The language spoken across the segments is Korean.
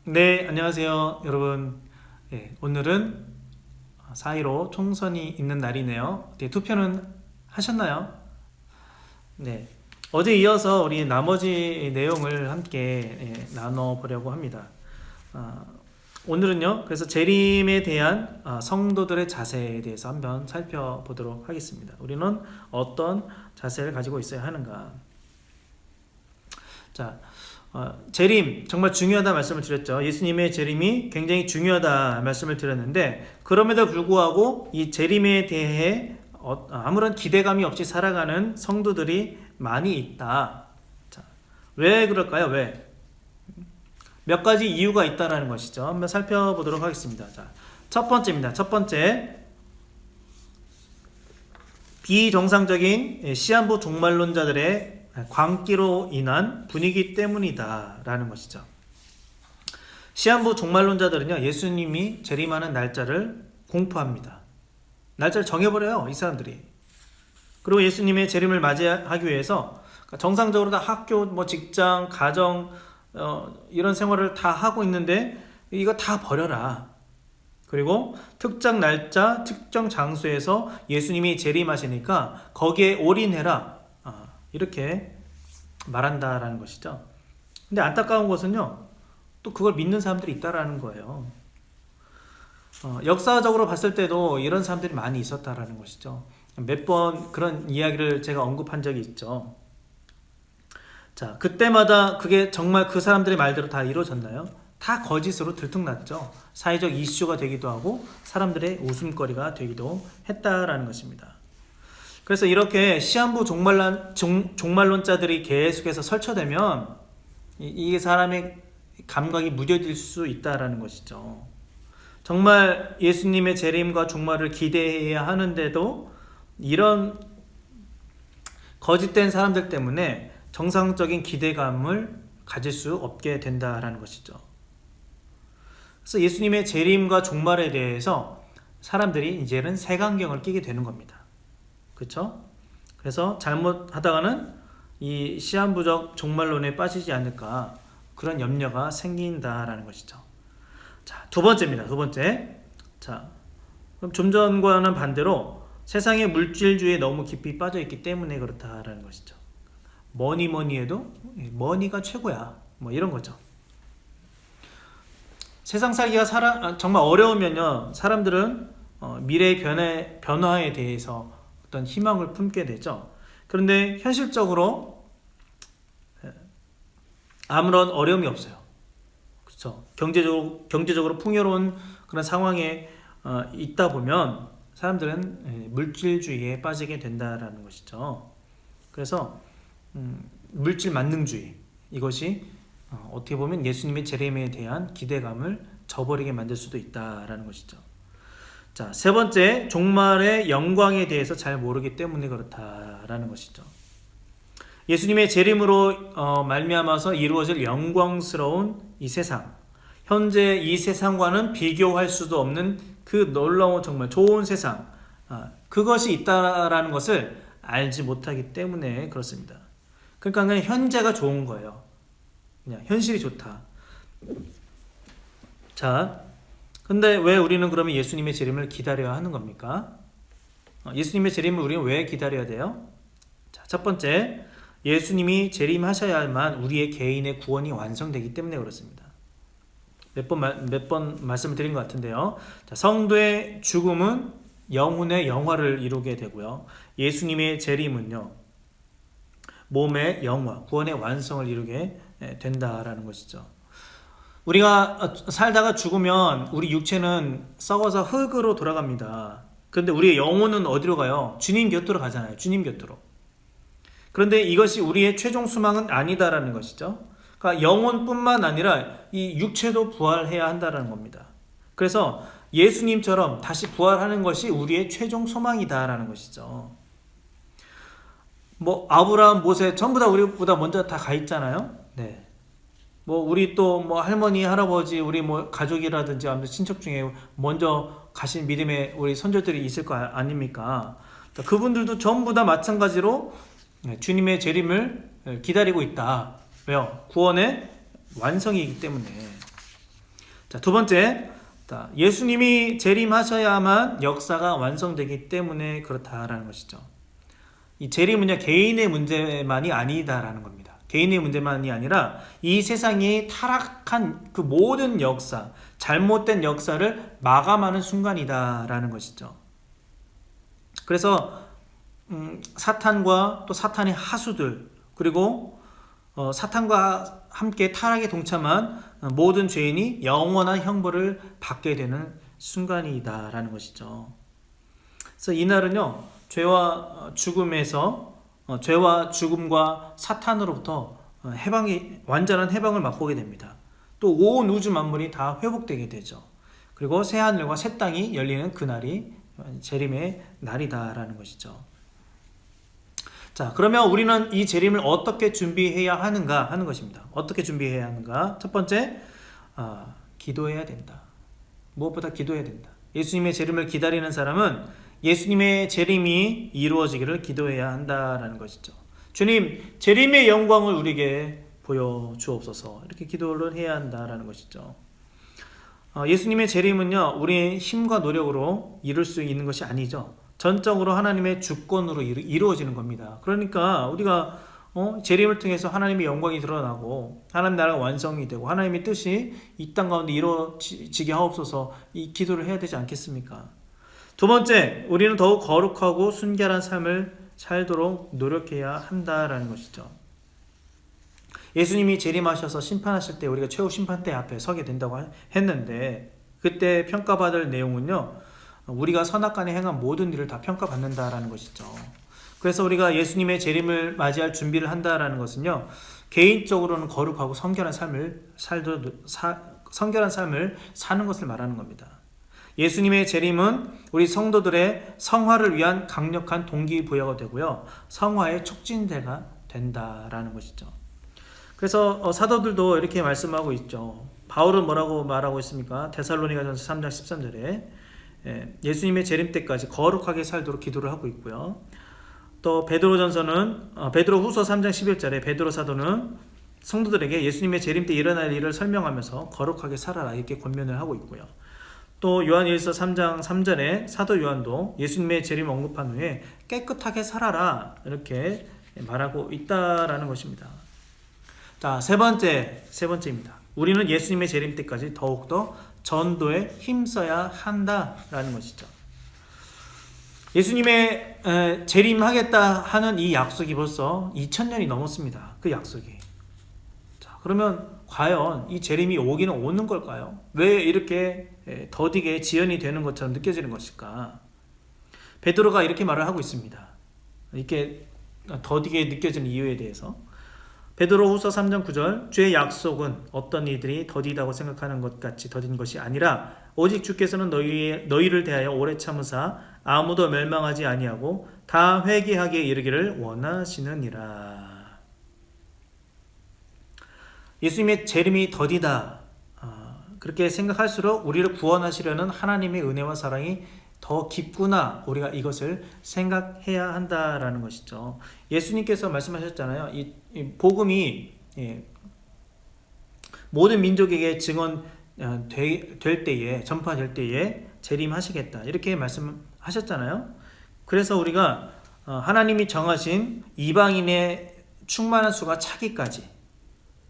네, 안녕하세요, 여러분. 오늘은 4.15 총선이 있는 날이네요. 투표는 하셨나요? 네. 어제 이어서 우리 나머지 내용을 함께 나눠보려고 합니다. 아, 오늘은요, 그래서 재림에 대한 성도들의 자세에 대해서 한번 살펴보도록 하겠습니다. 우리는 어떤 자세를 가지고 있어야 하는가? 자, 재림 정말 중요하다 말씀을 드렸죠. 예수님의 재림이 굉장히 중요하다 말씀을 드렸는데 그럼에도 불구하고 이 재림에 대해 아무런 기대감이 없이 살아가는 성도들이 많이 있다. 자, 왜 그럴까요? 왜? 몇 가지 이유가 있다라는 것이죠. 한번 살펴보도록 하겠습니다. 자, 첫 번째입니다. 첫 번째, 비정상적인 시한부 종말론자들의 광기로 인한 분위기 때문이다 라는 것이죠. 시한부 종말론자들은요, 예수님이 재림하는 날짜를 공포합니다. 날짜를 정해버려요, 이 사람들이. 그리고 예수님의 재림을 맞이하기 위해서 정상적으로 다 학교, 직장, 가정 이런 생활을 다 하고 있는데 이거 다 버려라. 그리고 특정 날짜, 특정 장소에서 예수님이 재림하시니까 거기에 올인해라. 이렇게 말한다라는 것이죠. 근데 안타까운 것은요, 또 그걸 믿는 사람들이 있다라는 거예요. 역사적으로 봤을 때도 이런 사람들이 많이 있었다라는 것이죠. 몇 번 그런 이야기를 제가 언급한 적이 있죠. 자, 그때마다 그게 정말 그 사람들의 말대로 다 이루어졌나요? 다 거짓으로 들통났죠. 사회적 이슈가 되기도 하고 사람들의 웃음거리가 되기도 했다라는 것입니다. 그래서 이렇게 시한부 종말론자들이 계속해서 설쳐되면 이 사람의 감각이 무뎌질 수 있다라는 것이죠. 정말 예수님의 재림과 종말을 기대해야 하는데도 이런 거짓된 사람들 때문에 정상적인 기대감을 가질 수 없게 된다라는 것이죠. 그래서 예수님의 재림과 종말에 대해서 사람들이 이제는 색안경을 끼게 되는 겁니다. 그렇죠? 그래서 잘못하다가는 이 시한부적 종말론에 빠지지 않을까 그런 염려가 생긴다라는 것이죠. 자, 두 번째입니다. 두 번째. 자, 그럼 좀 전과는 반대로 세상의 물질주의에 너무 깊이 빠져 있기 때문에 그렇다라는 것이죠. 뭐니 해도 머니가 최고야. 이런 거죠. 세상 살기가 정말 어려우면요, 사람들은 미래의 변화에 대해서 어떤 희망을 품게 되죠. 그런데 현실적으로 아무런 어려움이 없어요. 그렇죠. 경제적으로 풍요로운 그런 상황에 있다 보면 사람들은 물질주의에 빠지게 된다라는 것이죠. 그래서 물질 만능주의, 이것이 어떻게 보면 예수님의 재림에 대한 기대감을 저버리게 만들 수도 있다라는 것이죠. 자, 세 번째, 종말의 영광에 대해서 잘 모르기 때문에 그렇다라는 것이죠. 예수님의 재림으로 말미암아서 이루어질 영광스러운 이 세상, 현재 이 세상과는 비교할 수도 없는 그 놀라운 정말 좋은 세상, 그것이 있다라는 것을 알지 못하기 때문에 그렇습니다. 그러니까 그냥 현재가 좋은 거예요. 그냥 현실이 좋다. 자, 근데 왜 우리는 그러면 예수님의 재림을 기다려야 하는 겁니까? 예수님의 재림을 우리는 왜 기다려야 돼요? 자, 첫 번째, 예수님이 재림하셔야만 우리의 개인의 구원이 완성되기 때문에 그렇습니다. 몇 번 말씀을 드린 것 같은데요. 자, 성도의 죽음은 영혼의 영화를 이루게 되고요. 예수님의 재림은요, 몸의 영화, 구원의 완성을 이루게 된다라는 것이죠. 우리가 살다가 죽으면 우리 육체는 썩어서 흙으로 돌아갑니다. 그런데 우리의 영혼은 어디로 가요? 주님 곁으로 가잖아요. 주님 곁으로. 그런데 이것이 우리의 최종 수망은 아니다라는 것이죠. 그러니까 영혼뿐만 아니라 이 육체도 부활해야 한다라는 겁니다. 그래서 예수님처럼 다시 부활하는 것이 우리의 최종 소망이다라는 것이죠. 아브라함, 모세 전부 다 우리보다 먼저 다 가 있잖아요. 네. 우리 또 할머니, 할아버지, 우리 가족이라든지 아무튼 친척 중에 먼저 가신 믿음의 우리 선조들이 있을 거 아닙니까? 그분들도 전부 다 마찬가지로 주님의 재림을 기다리고 있다. 왜요? 구원의 완성이기 때문에. 자, 두 번째, 자, 예수님이 재림하셔야만 역사가 완성되기 때문에 그렇다라는 것이죠. 이 재림은요, 개인의 문제만이 아니다라는 겁니다. 개인의 문제만이 아니라 이 세상이 타락한 그 모든 역사, 잘못된 역사를 마감하는 순간이다라는 것이죠. 그래서 사탄과 또 사탄의 하수들, 그리고 사탄과 함께 타락에 동참한 모든 죄인이 영원한 형벌을 받게 되는 순간이다라는 것이죠. 그래서 이날은요, 죄와 죽음과 사탄으로부터 완전한 해방을 맛보게 됩니다. 또 온 우주 만물이 다 회복되게 되죠. 그리고 새 하늘과 새 땅이 열리는 그날이 재림의 날이다라는 것이죠. 자, 그러면 우리는 이 재림을 어떻게 준비해야 하는가 하는 것입니다. 어떻게 준비해야 하는가? 첫 번째, 기도해야 된다. 무엇보다 기도해야 된다. 예수님의 재림을 기다리는 사람은 예수님의 재림이 이루어지기를 기도해야 한다라는 것이죠. 주님, 재림의 영광을 우리에게 보여주옵소서. 이렇게 기도를 해야 한다라는 것이죠. 예수님의 재림은요, 우리의 힘과 노력으로 이룰 수 있는 것이 아니죠. 전적으로 하나님의 주권으로 이루어지는 겁니다. 그러니까 우리가 재림을 통해서 하나님의 영광이 드러나고 하나님 나라가 완성이 되고 하나님의 뜻이 이 땅 가운데 이루어지게 하옵소서, 이 기도를 해야 되지 않겠습니까? 두 번째, 우리는 더욱 거룩하고 순결한 삶을 살도록 노력해야 한다라는 것이죠. 예수님이 재림하셔서 심판하실 때 우리가 최후 심판대 앞에 서게 된다고 했는데, 그때 평가받을 내용은요, 우리가 선악간에 행한 모든 일을 다 평가받는다라는 것이죠. 그래서 우리가 예수님의 재림을 맞이할 준비를 한다라는 것은요, 개인적으로는 거룩하고 성결한 삶을 사는 것을 말하는 겁니다. 예수님의 재림은 우리 성도들의 성화를 위한 강력한 동기부여가 되고요, 성화의 촉진제가 된다라는 것이죠. 그래서 사도들도 이렇게 말씀하고 있죠. 바울은 뭐라고 말하고 있습니까? 데살로니가전서 3장 13절에 예수님의 재림 때까지 거룩하게 살도록 기도를 하고 있고요. 또 베드로후서 3장 11절에 베드로 사도는 성도들에게 예수님의 재림 때 일어날 일을 설명하면서 거룩하게 살아라, 이렇게 권면을 하고 있고요. 또 요한일서 3장 3절에 사도 요한도 예수님의 재림 언급한 후에 깨끗하게 살아라, 이렇게 말하고 있다라는 것입니다. 자, 세 번째입니다. 우리는 예수님의 재림 때까지 더욱더 전도에 힘써야 한다라는 것이죠. 예수님의 재림하겠다 하는 이 약속이 벌써 2000년이 넘었습니다. 그 약속이. 자, 그러면 과연 이 재림이 오기는 오는 걸까요? 왜 이렇게 더디게 지연이 되는 것처럼 느껴지는 것일까? 베드로가 이렇게 말을 하고 있습니다. 이렇게 더디게 느껴지는 이유에 대해서. 베드로후서 3장 9절, 주의 약속은 어떤 이들이 더디다고 생각하는 것 같이 더딘 것이 아니라 오직 주께서는 너희를 대하여 오래 참으사 아무도 멸망하지 아니하고 다 회개하게 이르기를 원하시느니라. 예수님의 재림이 더디다, 그렇게 생각할수록 우리를 구원하시려는 하나님의 은혜와 사랑이 더 깊구나, 우리가 이것을 생각해야 한다라는 것이죠. 예수님께서 말씀하셨잖아요. 이 복음이 모든 민족에게 될 때에, 전파될 때에 재림하시겠다, 이렇게 말씀하셨잖아요. 그래서 우리가 하나님이 정하신 이방인의 충만한 수가 차기까지,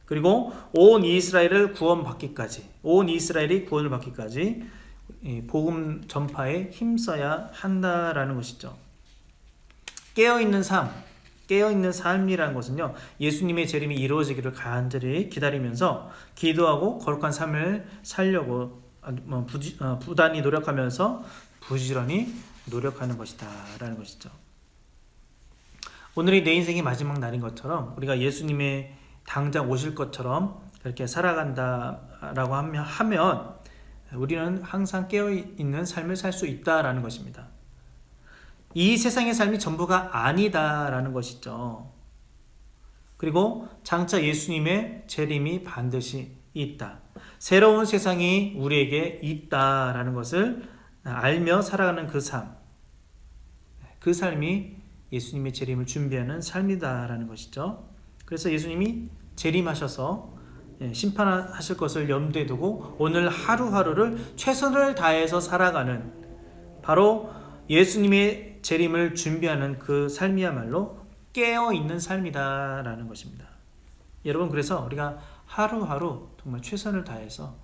그리고 온 이스라엘이 구원을 받기까지 복음 전파에 힘써야 한다라는 것이죠. 깨어있는 삶이라는 것은요, 예수님의 재림이 이루어지기를 간절히 기다리면서 기도하고 거룩한 삶을 살려고 부단히 노력하면서 부지런히 노력하는 것이다 라는 것이죠. 오늘이 내 인생의 마지막 날인 것처럼 우리가 예수님의 당장 오실 것처럼 그렇게 살아간다라고 하면 우리는 항상 깨어있는 삶을 살 수 있다라는 것입니다. 이 세상의 삶이 전부가 아니다라는 것이죠. 그리고 장차 예수님의 재림이 반드시 있다. 새로운 세상이 우리에게 있다라는 것을 알며 살아가는 그 삶이 예수님의 재림을 준비하는 삶이다라는 것이죠. 그래서 예수님이 재림하셔서 심판하실 것을 염두에 두고 오늘 하루하루를 최선을 다해서 살아가는, 바로 예수님의 재림을 준비하는 그 삶이야말로 깨어있는 삶이다라는 것입니다. 여러분, 그래서 우리가 하루하루 정말 최선을 다해서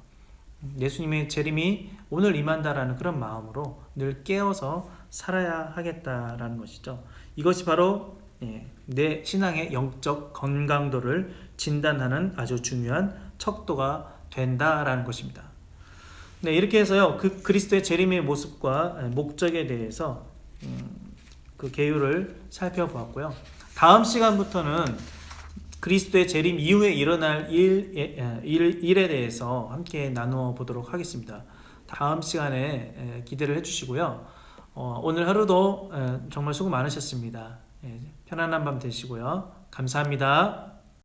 예수님의 재림이 오늘 임한다라는 그런 마음으로 늘 깨어서 살아야 하겠다라는 것이죠. 이것이 바로 내 신앙의 영적 건강도를 진단하는 아주 중요한 척도가 된다라는 것입니다. 네, 이렇게 해서요, 그 그리스도의 재림의 모습과 목적에 대해서 그 개요를 살펴보았고요. 다음 시간부터는 그리스도의 재림 이후에 일어날 일에 대해서 함께 나누어 보도록 하겠습니다. 다음 시간에 기대를 해주시고요. 오늘 하루도 정말 수고 많으셨습니다. 편안한 밤 되시고요. 감사합니다.